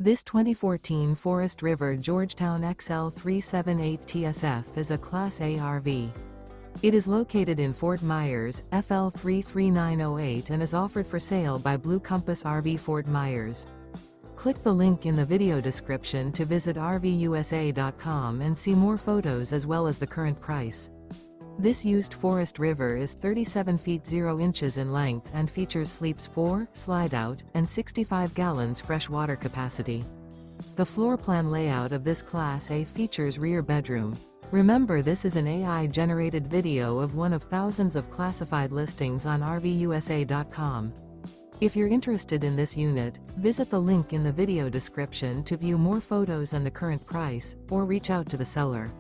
This 2014 Forest River Georgetown XL 378 TSF is a Class A RV. It is located in Fort Myers, FL 33908 and is offered for sale by Blue Compass RV Fort Myers. Click the link in the video description to visit RVUSA.com and see more photos as well as the current price. This used Forest River is 37 feet 0 inches in length and features sleeps 4, slide-out, and 65 gallons fresh water capacity. The floor plan layout of this Class A features rear bedroom. Remember, this is an AI-generated video of one of thousands of classified listings on RVUSA.com. If you're interested in this unit, visit the link in the video description to view more photos and the current price, or reach out to the seller.